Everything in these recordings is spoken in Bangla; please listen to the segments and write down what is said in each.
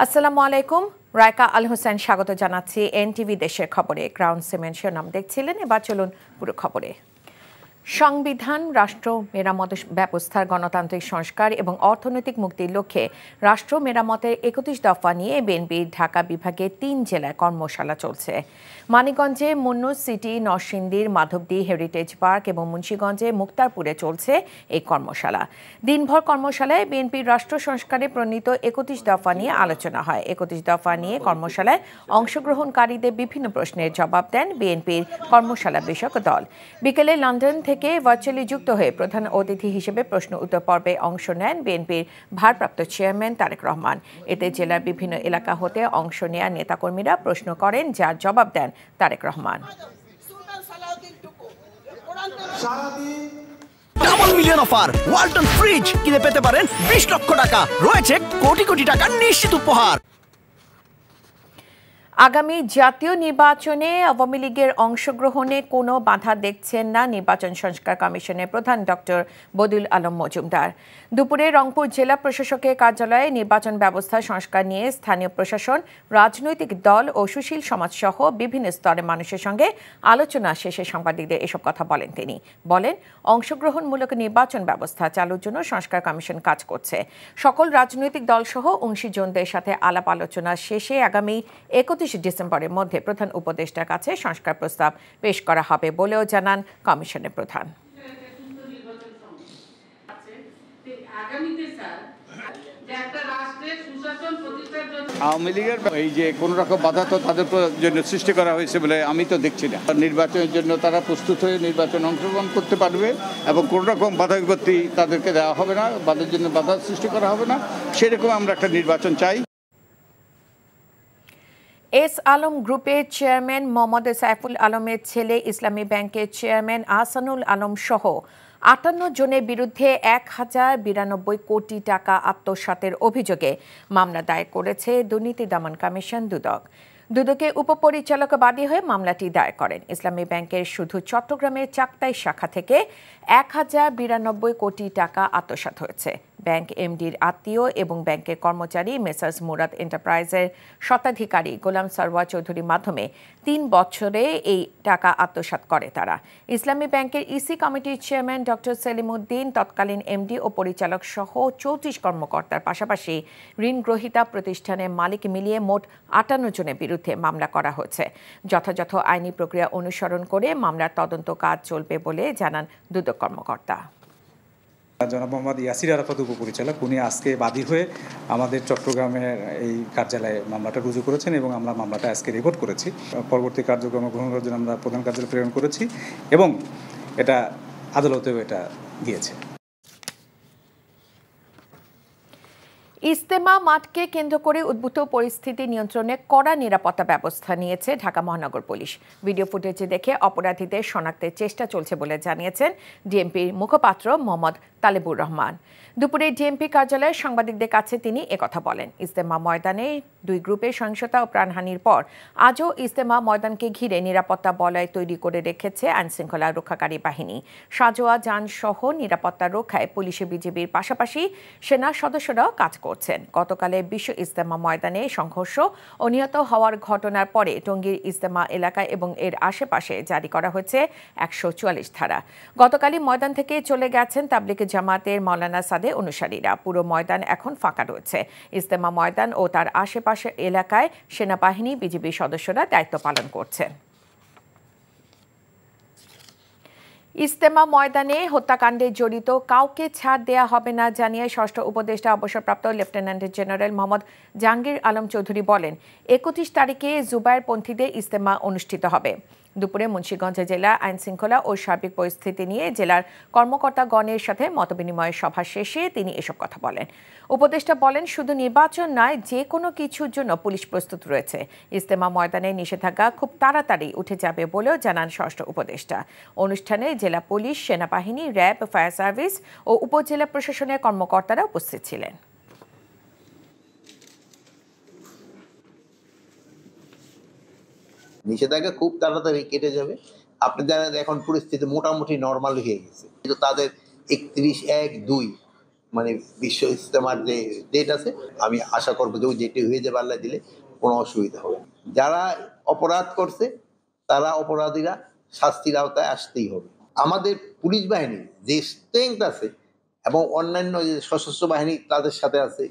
আসসালামু আলাইকুম। রায়কা আল হোসেন স্বাগত জানাচ্ছি এনটিভি দেশের খবরে। ক্রাউন সিমেন্ট শিরোনাম দেখছিলেন, এবার চলুন পুরো খবরে। সংবিধান, রাষ্ট্র মেরামত ব্যবস্থার গণতান্ত্রিক সংস্কার এবং অর্থনৈতিক মুক্তির লক্ষ্যে রাষ্ট্র মেরামতের ৩১ দফা নিয়ে বিএনপির ঢাকা বিভাগের ৩ জেলায় কর্মশালা চলছে। মানিকগঞ্জে মুন্নুস সিটি, নরসিংদীর মাধবদী হেরিটেজ পার্ক এবং মুন্সিগঞ্জে মুক্তারপুরে চলছে এই কর্মশালা। দিনভর কর্মশালায় বিএনপির রাষ্ট্র সংস্কারে প্রণীত ৩১ দফা নিয়ে আলোচনা হয়। ৩১ দফা নিয়ে কর্মশালায় অংশগ্রহণকারীদের বিভিন্ন প্রশ্নের জবাব দেন বিএনপির কর্মশালা বিষয়ক দল। বিকেলে লন্ডন থেকে ভার্চুয়ালি যুক্ত হয়ে প্রধান অতিথি হিসেবে প্রশ্ন উত্তর পর্বে অংশ নেন বিএনপির ভারপ্রাপ্ত চেয়ারম্যান তারেক রহমান। এতে জেলার বিভিন্ন এলাকা হতে অংশ নেয়া নেতাকর্মীরা প্রশ্ন করেন, যার জবাব দেন Tarique Rahman. Double million offer Walton fridge কিনে পেতে পারেন ২০ লক্ষ টাকা, রয়েছে কোটি কোটি টাকার নিশ্চিত উপহার। আগামী জাতীয় নির্বাচনে আওয়ামী লীগের অংশগ্রহণে কোনো বাধা দেখছেন না নির্বাচন সংস্কার কমিশনের প্রধান ডক্টর বদিউল আলম মজুমদার। দুপুরে রংপুর জেলা প্রশাসকের কার্যালয়ে নির্বাচন ব্যবস্থা সংস্কার নিয়ে স্থানীয় প্রশাসন, রাজনৈতিক দল ও সুশীল সমাজসহ বিভিন্ন স্তরের মানুষের সঙ্গে আলোচনা শেষে সাংবাদিকদের এসব কথা বলেন তিনি। বলেন, অংশগ্রহণমূলক নির্বাচন ব্যবস্থা চালুর জন্য সংস্কার কমিশন কাজ করছে। সকল রাজনৈতিক দলসহ অংশীজনদের সাথে আলাপ আলোচনা শেষে আগামী ৩১ ডিসেম্বরের মধ্যে প্রধান উপদেষ্টার কাছে সংস্কার প্রস্তাব পেশ করা হবে বলেও জানান কমিশনের প্রধান। আওয়ামী লীগের এই যে কোন রকম বাধা তো তাদের জন্য সৃষ্টি করা হয়েছে বলে আমি তো দেখছি না। নির্বাচনের জন্য তারা প্রস্তুত হয়ে নির্বাচন অংশগ্রহণ করতে পারবে এবং কোন রকম বাধা বিপত্তি তাদেরকে দেওয়া হবে না, বাধার জন্য বাধা সৃষ্টি করা হবে না। সেরকম আমরা একটা নির্বাচন চাই। এস আলম গ্রুপের চেয়ারম্যান মোহাম্মদ সাইফুল আলমের ছেলে ইসলামী ব্যাংকের চেয়ারম্যান আহসানুল আলম সহ ৫৮ জনের বিরুদ্ধে ১,০৯২ কোটি টাকা আত্মসাতের অভিযোগে মামলা দায়ের করেছে দুর্নীতি দমন কমিশন দুদক। দুদকে উপপরিচালক বাদী হয়ে মামলাটি দায়ের করেন। ইসলামী ব্যাংকের শুধু চট্টগ্রামের চাক্তাই শাখা থেকে ১,০৯২ কোটি টাকা আত্মসাৎ হয়েছে। ব্যাংক এমডির আত্মীয় এবং ব্যাংকের কর্মচারী মেসার্স মুরাদ এন্টারপ্রাইজের স্বত্বাধিকারী গোলাম সরওয়ার চৌধুরীর মাধ্যমে ৩ বছরে এই টাকা আত্মসাৎ করে তারা। ইসলামী ব্যাংকের ইসি কমিটির চেয়ারম্যান ডক্টর সেলিম উদ্দিন, তৎকালীন এমডি ও পরিচালক সহ ৩৪ কর্মকর্তার পাশাপাশি ঋণ গ্রহীতা প্রতিষ্ঠানের মালিক মিলিয়ে মোট ৫৮ জনের বিরুদ্ধে মামলা করা হয়েছে। যথাযথ আইনি প্রক্রিয়া অনুসরণ করে মামলার তদন্ত কাজ চলবে বলে জানান দুদক কর্মকর্তা। জনাব মোহাম্মদ ইয়াসির আরাফাত উপপরিচালক, উনি আজকে বাদী হয়ে আমাদের চট্টগ্রামের এই কার্যালয়ে মামলাটা রুজু করেছেন এবং আমরা মামলাটা আজকে রেকর্ড করেছি। পরবর্তী কার্যক্রম গ্রহণ করার জন্য আমরা প্রধান কার্যালয়ে প্রেরণ করেছি এবং এটা আদালতেও এটা গিয়েছে। ইজতেমা মাঠকে কেন্দ্র করে উদ্ভূত পরিস্থিতি নিয়ন্ত্রণে কড়া নিরাপত্তা ব্যবস্থা নিয়েছে ঢাকা মহানগর পুলিশ। ভিডিও ফুটেজে দেখে অপরাধীদের শনাক্তের চেষ্টা চলছে বলে জানিয়েছেন ডিএমপির মুখপাত্র মোহাম্মদ তালেবুর রহমান। দুপুরে ডিএমপি কার্যালয়ে সাংবাদিকদের কাছে তিনি একথা বলেন। ইজতেমা ময়দানে দুই গ্রুপের সহিংসতা ও প্রাণহানির পর আজও ইজতেমা ময়দানকে ঘিরে নিরাপত্তা বলয় তৈরি করে রেখেছে আইনশৃঙ্খলা রক্ষাকারী বাহিনী। সাজোয়া যান সহ নিরাপত্তা রক্ষায় পুলিশ, বিজিবির পাশাপাশি সেনা সদস্যরাও কাজ করছেন। গতকালের বিশ্ব ইজতেমা ময়দানে সংঘর্ষ ও নিহত হওয়ার ঘটনার পরে টঙ্গীর ইজতেমা এলাকায় এবং এর আশেপাশে জারি করা হয়েছে ১৪৪ ধারা। গতকালই ময়দান থেকে চলে গেছেন তাবলিগ জামাতের মাওলানা সাদেক অনুসারীরা। পুরো ময়দান এখন ফাঁকা রয়েছে। ইজতেমা ময়দান ও তার আশেপাশের এলাকায় সেনাবাহিনী, বিজিবির সদস্যরা দায়িত্ব পালন করছেন। ইজতেমা ময়দানে হত্যাকাণ্ডে জড়িত কাউকে ছাড় দেয়া হবে না জানিয়ে ষষ্ঠ উপদেষ্টা অবসরপ্রাপ্ত লেফটেন্যান্ট জেনারেল মোহাম্মদ জাহাঙ্গীর আলম চৌধুরী বলেন, ৩১ তারিখে জুবায়েরপন্থীদের ইজতেমা অনুষ্ঠিত হবে। দুপুরে মুন্সিগঞ্জ জেলা আইনশৃঙ্খলা ও সার্বিক পরিস্থিতি নিয়ে জেলার কর্মকর্তাগণের সাথে মতবিনিময় সভা শেষে তিনি এসব কথা বলেন। উপদেষ্টা বলেন, শুধু নির্বাচন নয়, যে কোনো কিছুর জন্য পুলিশ প্রস্তুত রয়েছে। ইজতেমা ময়দানে নিষেধাজ্ঞা খুব তাড়াতাড়ি উঠে যাবে বলেও জানান ষষ্ঠ উপদেষ্টা। অনুষ্ঠানে জেলা পুলিশ, সেনাবাহিনী, র্যাব, ফায়ার সার্ভিস ও উপজেলা প্রশাসনের কর্মকর্তারা উপস্থিত ছিলেন। নিষেধাজ্ঞা খুব তাড়াতাড়ি কেটে যাবে। আপনি জানেন এখন পরিস্থিতি মোটামুটি নর্মাল হয়ে গেছে, কিন্তু তাদের ৩১/১/২ মানে বিশ্ব ইজতেমার যে ডেট আছে, আমি আশা করবো যে ওই ডেটে হয়ে যাবে, আল্লাহ দিলে কোনো অসুবিধা হবে না। যারা অপরাধ করছে তারা অপরাধীরা শাস্তির আওতায় আসতেই হবে। আমাদের পুলিশ বাহিনী যে স্ট্রেংথ আছে এবং অন্যান্য যে সশস্ত্র বাহিনী তাদের সাথে আছে,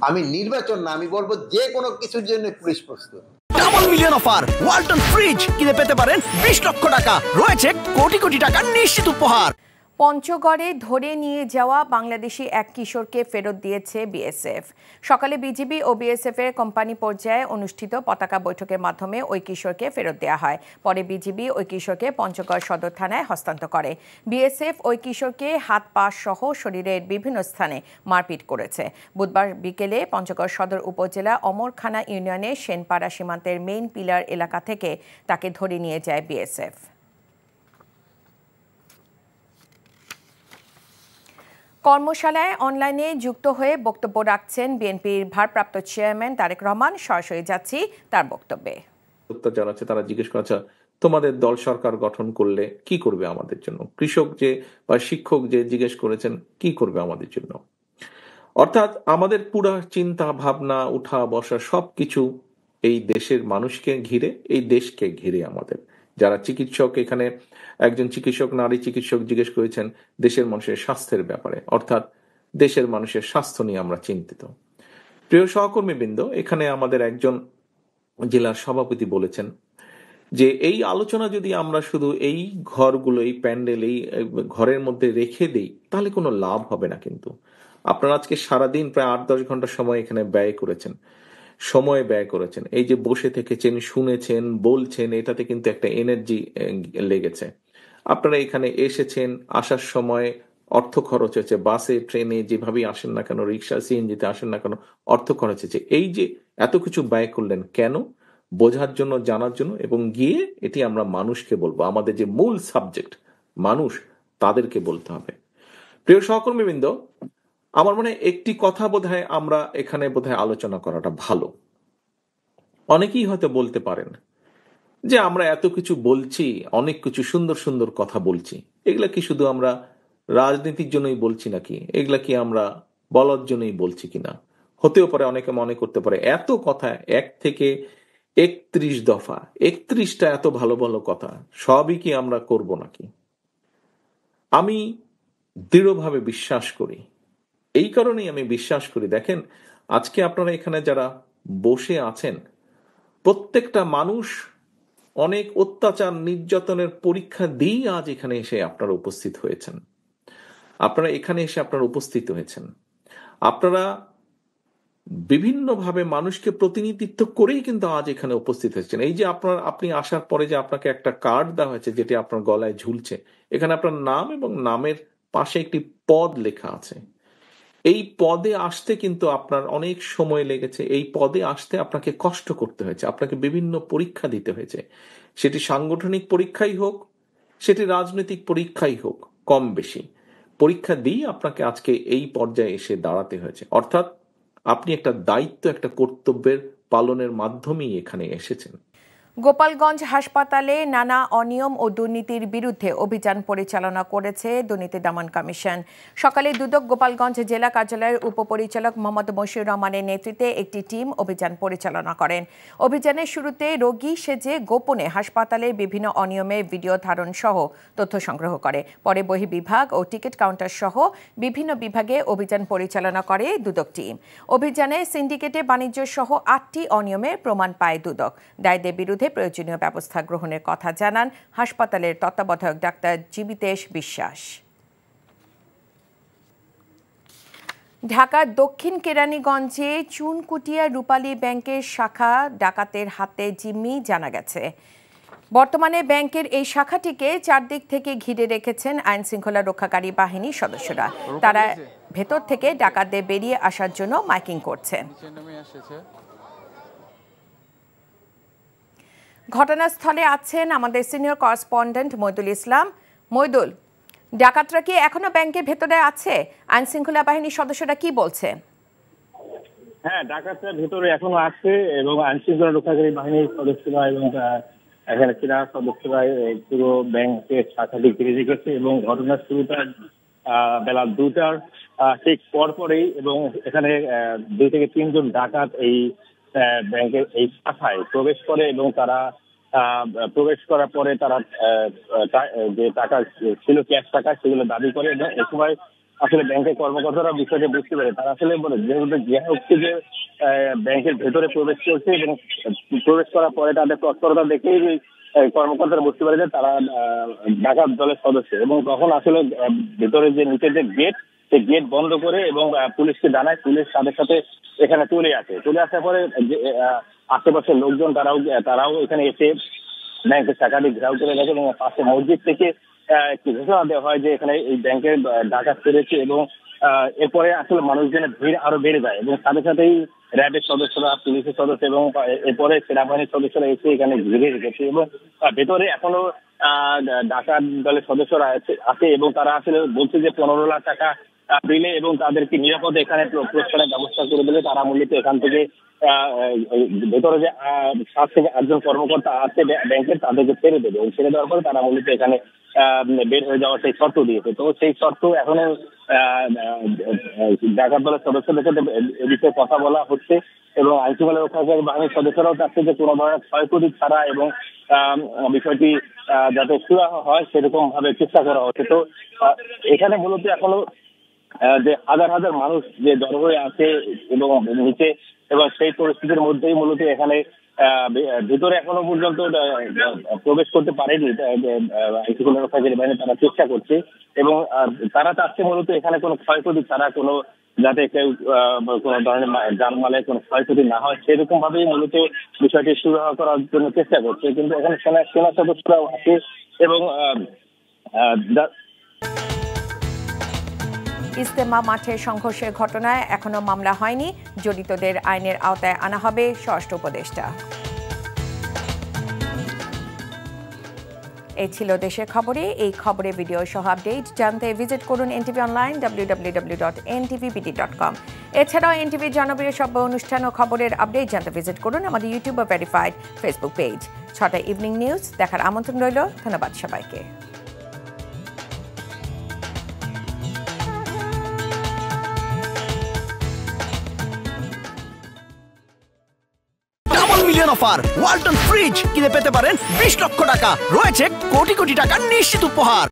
আমি নির্বাচন না, আমি বলবো যে কোনো কিছুর জন্য পুলিশ প্রস্তুত। Double million offer, Walton fridge কিনে পেতে পারেন 20 লক্ষ টাকা, রয়েছে কোটি কোটি টাকার নিশ্চিত উপহার। পঞ্চগড়ে ধরে নিয়ে যাওয়া বাংলাদেশি এক কিশোরকে ফেরত দিয়েছে বিএসএফ। সকালে বিজিবি ও বিএসএফ এর কোম্পানি পর্যায়ে অনুষ্ঠিত পতাকা বৈঠকের মাধ্যমে ওই কিশোরকে ফেরত দেওয়া হয়। পরে বিজিবি ওই কিশোরকে পঞ্চগড় সদর থানায় হস্তান্তর করে। বিএসএফ ওই কিশোরকে হাত পা সহ শরীরের বিভিন্ন স্থানে মারপিট করেছে। বুধবার বিকেলে পঞ্চগড় সদর উপজেলা অমরখানা ইউনিয়নের সেনপাড়া সীমান্তের মেইন পিলার এলাকা থেকে তাকে ধরে নিয়ে যায় বিএসএফ। কর্মশালায় অনলাইনে যুক্ত হয়ে বক্তব্য রাখছেন বিএনপির ভারপ্রাপ্ত চেয়ারম্যান তারেক রহমান। সরাসরি যাচ্ছি তার বক্তব্যে। জানাচ্ছে, তারা জিজ্ঞেস করেছে তোমাদের দল সরকার গঠন করলে কি করবে আমাদের জন্য। কৃষক যে বা শিক্ষক যে জিজ্ঞেস করেছেন কি করবে আমাদের জন্য। অর্থাৎ আমাদের পুরা চিন্তা ভাবনা উঠা বসা সবকিছু এই দেশের মানুষকে ঘিরে, এই দেশকে ঘিরে। আমাদের যারা চিকিৎসক, এখানে একজন চিকিৎসক, নারী চিকিৎসক জিজ্ঞেস করেছেন দেশের মানুষের স্বাস্থ্যের ব্যাপারে, অর্থাৎ দেশের মানুষের স্বাস্থ্য নিয়ে আমরা চিন্তিত। প্রিয় সহকর্মীবৃন্দ, এখানে আমাদের একজন জেলার সভাপতি বলেছেন যে এই আলোচনা যদি আমরা শুধু এই ঘরগুলো, এই প্যান্ডেল, এই ঘরের মধ্যে রেখে দেই তাহলে কোনো লাভ হবে না। কিন্তু আপনারা আজকে সারাদিন প্রায় 8-10 ঘন্টা সময় এখানে ব্যয় করেছেন, এই যে বসে থেকেছেন, শুনেছেন, বলছেন, এটাতে কিন্তু একটা এনার্জি লেগেছে। আপনারা এখানে এসেছেন, আসার সময় অর্থ খরচ হয়েছে, বাসে ট্রেনে যেভাবেই আসেন না কেন, রিক্সা সিএনজিতে আসেন না কেন, অর্থ খরচ হয়েছে। এই যে এত কিছু ব্যয় করলেন কেন? বোঝার জন্য, জানার জন্য, এবং গিয়ে এটি আমরা মানুষকে বলবো। আমাদের যে মূল সাবজেক্ট মানুষ, তাদেরকে বলতে হবে। প্রিয় সহকর্মীবৃন্দ, আমার মনে হয় একটি কথা বোধহয় আমরা এখানে বোধহয় আলোচনা করাটা ভালো। অনেকেই হয়তো বলতে পারেন যে আমরা এত কিছু বলছি, অনেক কিছু সুন্দর সুন্দর কথা বলছি, এগুলা কি শুধু আমরা রাজনীতির জন্যই বলছি নাকি? এগুলা কি আমরা বলার জন্যই বলছি কিনা? হতেও পারে, অনেকে মনে করতে পারে এত কথা, 1 থেকে 31 দফা, 31টা এত ভালো ভালো কথা, সবই কি আমরা করব নাকি? আমি দৃঢ়ভাবে বিশ্বাস করি, এই কারণেই আমি বিশ্বাস করি, দেখেন আজকে আপনারা এখানে যারা বসে আছেন, প্রত্যেকটা মানুষ অনেক অত্যাচার নির্যাতনের পরীক্ষা দিয়ে আজ এখানে এসে আপনারা উপস্থিত হয়েছেন। আপনারা বিভিন্নভাবে মানুষকে প্রতিনিধিত্ব করেই কিন্তু আজ এখানে উপস্থিত হয়েছেন। এই যে আপনি আসার পরে যে আপনাকে একটা কার্ড দেওয়া হয়েছে, যেটি আপনার গলায় ঝুলছে, এখানে আপনার নাম এবং নামের পাশে একটি পদ লেখা আছে। এই পদে আসতে কিন্তু আপনার অনেক সময় লেগেছে, এই পদে আসতে আপনাকে কষ্ট করতে হয়েছে, আপনাকে বিভিন্ন পরীক্ষা দিতে হয়েছে। সেটি সাংগঠনিক পরীক্ষাই হোক, সেটি রাজনৈতিক পরীক্ষাই হোক, কম বেশি পরীক্ষা দিয়ে আপনাকে আজকে এই পর্যায়ে এসে দাঁড়াতে হয়েছে। অর্থাৎ আপনি একটা দায়িত্ব, একটা কর্তব্যের পালনের মাধ্যমেই এখানে এসেছেন। গোপালগঞ্জ হাসপাতালে নানা অনিয়ম ও দুর্নীতির বিরুদ্ধে অভিযান পরিচালনা করেছে দুর্নীতি দমন কমিশন। সকালে দুদক গোপালগঞ্জ জেলা কার্যালয়ের উপপরিচালক মোহাম্মদ মশিউর রহমানের নেতৃত্বে একটি টিম অভিযান পরিচালনা করেন। অভিযানের শুরুতে রোগী সেজে গোপনে হাসপাতালের বিভিন্ন অনিয়মের ভিডিও ধারণ সহ তথ্য সংগ্রহ করে। পরে বহির্বিভাগ ও টিকিট কাউন্টার সহ বিভিন্ন বিভাগে অভিযান পরিচালনা করে দুদক টিম। অভিযানে সিন্ডিকেটে বাণিজ্য সহ 8টি অনিয়মের প্রমাণ পায় দুদক। দায়ীদের বিরুদ্ধে প্রয়োজনীয় ব্যবস্থা গ্রহণের কথা জানান হাসপাতালের তত্ত্বাবধায়ক ডাক্তার জীবিতেশ বিশ্বাস। ঢাকার দক্ষিণ কেরানীগঞ্জে চুনকুটিয়া রূপালী ব্যাংকের শাখা ডাকাতের হাতে জিম্মি জানা গেছে। বর্তমানে ব্যাংকের এই শাখাটিকে চারদিক থেকে ঘিরে রেখেছেন আইন শৃঙ্খলা রক্ষাকারী বাহিনীর সদস্যরা। তারা ভেতর থেকে ডাকাতদের বেরিয়ে আসার জন্য মাইকিং করছেন। ঘটনাস্থলে আছেন আমাদের সিনিয়র করেসপন্ডেন্ট মইদুল ইসলাম। মইদুল, ডাকাতরা কি এখনো ব্যাংকের ভেতরে আছে? আইন শৃঙ্খলা বাহিনীর সদস্যরা কি বলছে? হ্যাঁ, ডাকাতরা ভেতরে এখনো আছে এবং আইন শৃঙ্খলা রক্ষাকারী বাহিনীর সদস্যরা এবং এখানে সেনা সদস্যরা পুরো ব্যাংকের শাখাটি ঘিরে রেখেছে এবং ঘটনার শুরুটা বেলা 2টার ঠিক পরপরই, এবং এখানে 2 থেকে 3 জন ডাকাত এই ব্যাংকের এই শাখায় প্রবেশ করে এবং তারা প্রবেশ করার পরে তারা যে টাকা ছিল, ক্যাশ টাকা, সেগুলো দাবি করে। এবং এ সময় আসলে ব্যাংকের কর্মকর্তারা বিষয়টা বুঝতে পারে। তারা আসলে বলে যে ব্যাংকের ভেতরে প্রবেশ করছে, এবং প্রবেশ করার পরে তাদের তৎপরতা দেখেই কর্মকর্তারা বুঝতে পারে যে তারা ডাকাত দলের সদস্য। এবং তখন আসলে ভেতরে যে নিচের যে গেট, সেই গেট বন্ধ করে এবং পুলিশকে জানায়। পুলিশ তাদের সাথে এখানে চলে আসার পরে আশেপাশের লোকজন তারাও এখানে এসে ব্যাংকের টাকাটি ঘেরাও করে রাখে, এবং পাশে মসজিদ থেকে একটি ঘোষণা দেওয়া হয় যে এখানে এই ব্যাংকের ডাকাত পেরেছে। এবং এরপরে আসলে মানুষজনের ভিড় আরো বেড়ে যায়, এবং সাথে সাথেই র্যাবের সদস্যরা, পুলিশের সদস্য এবং এরপরে সেনাবাহিনীর সদস্যরা এসে এখানে ঘিরে রেখেছে। এবং ভেতরে এখনো ডাকাত দলের সদস্যরা আছে, এবং তারা আসলে বলছে যে 15 লাখ টাকা দিলে এবং তাদেরকে নিরাপদে এখানে প্রস্থানের ব্যবস্থা করে দিলে তারা মূলত এখান থেকে ভেতরে যে 7 থেকে 8 জন কর্মকর্তা আছে ব্যাংকের, তাদেরকে ছেড়ে দেবে। এবং ছেড়ে দেওয়ার পরে তারা মূলত এখানে বের হয়ে যাওয়ার সেই শর্ত দিয়েছে। তো সেই শর্ত এখনো ডাকাত দলের সদস্যদের সাথে এ বিষয়ে কথা বলা হচ্ছে, এবং আইনশৃঙ্খলা রক্ষাকারী বাহিনীর সদস্যরাও চাচ্ছে যে কোনো ধরনের ক্ষয়ক্ষতি ছাড়া এবং বিষয়টি যাতে সুরাহা হয় সেরকম ভাবে চেষ্টা করা হচ্ছে। তো এখানে মূলত এখনো যে হাজার হাজার মানুষ যে জড়ো হয়ে আছে এবং নিচে, এবং সেই পরিস্থিতির মধ্যেই মূলত এখানে ভিতরে এখনো পর্যন্ত প্রবেশ করতে পারেনি আইনশৃঙ্খলা রক্ষাকারী বাহিনী। তারা চেষ্টা করছে, এবং তারা চাচ্ছে মূলত এখানে কোনো ক্ষয়ক্ষতি ছাড়া, কোনো যাতে কেউ কোনো ধরনের জানমালের কোনো ক্ষয়ক্ষতি না হয়, সেরকম ভাবেই মূলত বিষয়টি সুরাহা করার জন্য চেষ্টা করছে। কিন্তু এখানে সেনা সদস্যরাও আছে, এবং ইজতেমা মাঠে সংঘর্ষের ঘটনায় এখনো মামলা হয়নি, জড়িতদের আইনের আওতায় আনা হবে স্বরাষ্ট্র উপদেষ্টা। এই ছিল দেশের খবরে। এই খবরে ভিডিও সহ আপডেট জানতে ভিজিট করুন এনটিভি অনলাইন www.ntvbd.com। এছাড়াও এনটিভি জনপ্রিয় সব অনুষ্ঠান ও খবরের আপডেট জানতে ভিজিট করুন আমাদের ইউটিউব ও ভেরিফাইড ফেসবুক পেজ। 6টায় ইভিনিং নিউজ দেখার আমন্ত্রণ রইল। ধন্যবাদ সবাইকে। মিলিয়ন অফার ওয়ালটন ফ্রিজ কিনে পেতে পারেন 20 লক্ষ টাকা, রয়েছে কোটি কোটি টাকার নিশ্চিত উপহার।